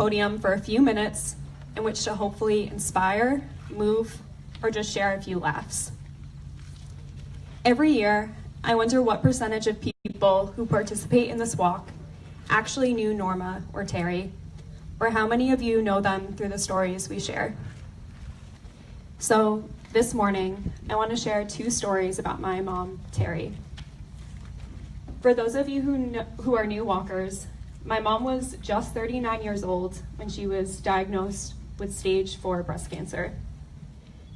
podium for a few minutes in which to hopefully inspire, move, or just share a few laughs. Every year, I wonder what percentage of people who participate in this walk actually knew Norma or Terri, or how many of you know them through the stories we share. So this morning, I want to share 2 stories about my mom, Terri. For those of you who are new walkers, my mom was just 39 years old when she was diagnosed with stage 4 breast cancer.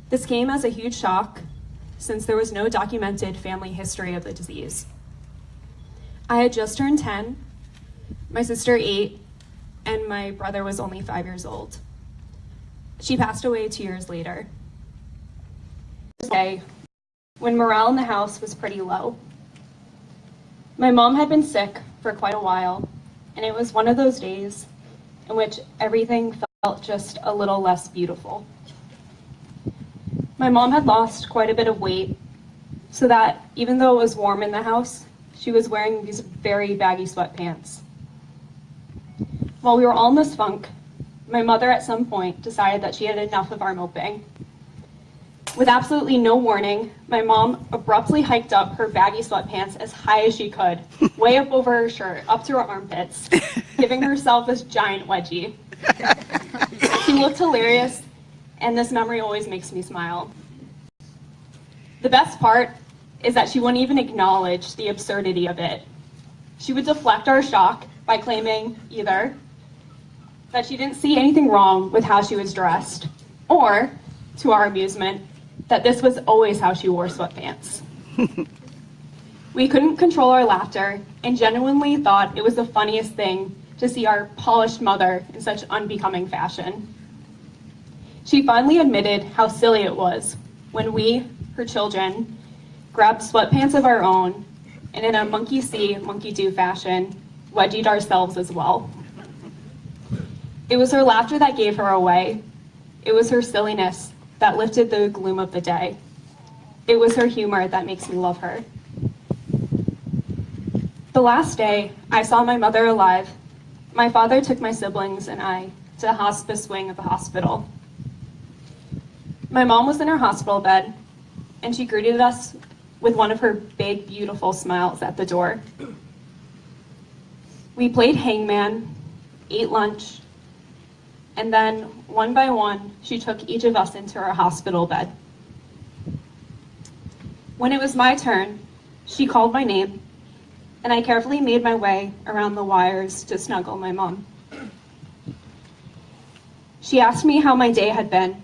This came as a huge shock since there was no documented family history of the disease. I had just turned 10, my sister 8, and my brother was only 5 years old. She passed away 2 years later. Day, when morale in the house was pretty low. My mom had been sick for quite a while, and it was one of those days in which everything felt just a little less beautiful. My mom had lost quite a bit of weight, so that even though it was warm in the house, she was wearing these very baggy sweatpants. While we were all in this funk, my mother at some point decided that she had enough of our moping. With absolutely no warning, my mom abruptly hiked up her baggy sweatpants as high as she could, way up over her shirt, up to her armpits, giving herself this giant wedgie. She looked hilarious, and this memory always makes me smile. The best part is that she wouldn't even acknowledge the absurdity of it. She would deflect our shock by claiming either that she didn't see anything wrong with how she was dressed, or, to our amusement, that this was always how she wore sweatpants. We couldn't control our laughter and genuinely thought it was the funniest thing to see our polished mother in such unbecoming fashion. She finally admitted how silly it was when we, her children, grabbed sweatpants of our own and in a monkey see, monkey do fashion, wedgied ourselves as well. It was her laughter that gave her away. It was her silliness that lifted the gloom of the day. It was her humor that makes me love her. The last day I saw my mother alive, my father took my siblings and I to the hospice wing of the hospital. My mom was in her hospital bed, and she greeted us with one of her big, beautiful smiles at the door. We played hangman, ate lunch, and then, one by one, she took each of us into her hospital bed. When it was my turn, she called my name, and I carefully made my way around the wires to snuggle my mom. She asked me how my day had been,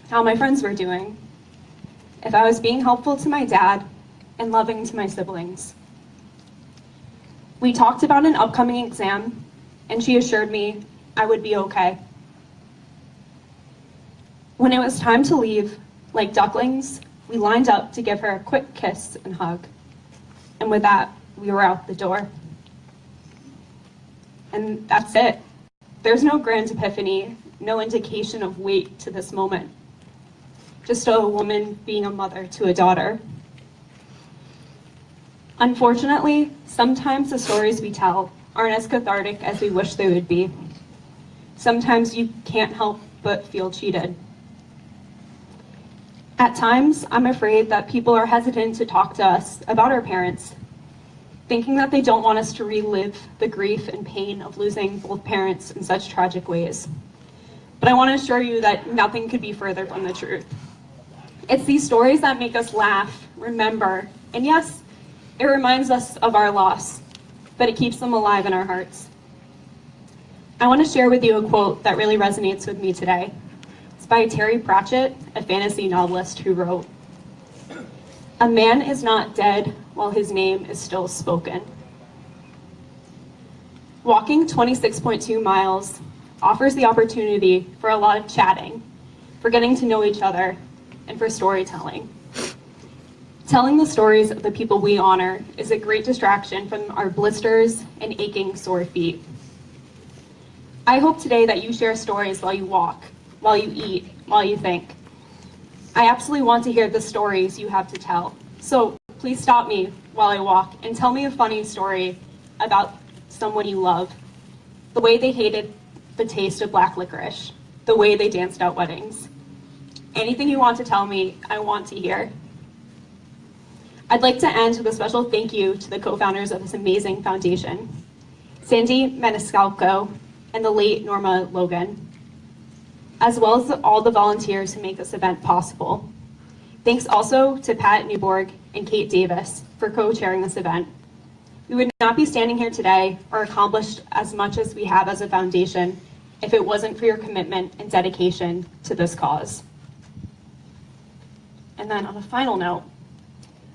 how my friends were doing, if I was being helpful to my dad and loving to my siblings. We talked about an upcoming exam, and she assured me I would be okay. When it was time to leave, like ducklings, we lined up to give her a quick kiss and hug. And with that, we were out the door. And that's it. There's no grand epiphany, no indication of weight to this moment. Just a woman being a mother to a daughter. Unfortunately, sometimes the stories we tell aren't as cathartic as we wish they would be. Sometimes you can't help but feel cheated. At times, I'm afraid that people are hesitant to talk to us about our parents, thinking that they don't want us to relive the grief and pain of losing both parents in such tragic ways. But I want to assure you that nothing could be further from the truth. It's these stories that make us laugh, remember, and yes, it reminds us of our loss, but it keeps them alive in our hearts. I want to share with you a quote that really resonates with me today. It's by Terri Pratchett, a fantasy novelist who wrote, "A man is not dead while his name is still spoken." Walking 26.2 miles offers the opportunity for a lot of chatting, for getting to know each other, and for storytelling. Telling the stories of the people we honor is a great distraction from our blisters and aching sore feet. I hope today that you share stories while you walk, while you eat, while you think. I absolutely want to hear the stories you have to tell. So please stop me while I walk and tell me a funny story about someone you love, the way they hated the taste of black licorice, the way they danced at weddings. Anything you want to tell me, I want to hear. I'd like to end with a special thank you to the co-founders of this amazing foundation, Sandy Maniscalco and the late Norma Logan, as well as all the volunteers who make this event possible. Thanks also to Pat Newborg and Kate Davis for co-chairing this event. We would not be standing here today or accomplished as much as we have as a foundation if it wasn't for your commitment and dedication to this cause. And then on a final note,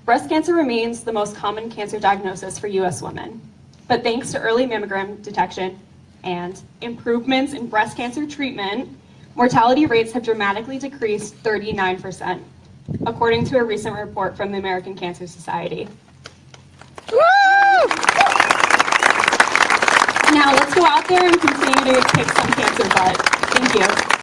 breast cancer remains the most common cancer diagnosis for US women. But thanks to early mammogram detection and improvements in breast cancer treatment, mortality rates have dramatically decreased 39%, according to a recent report from the American Cancer Society. Woo! Now let's go out there and continue to kick some cancer butt. Thank you.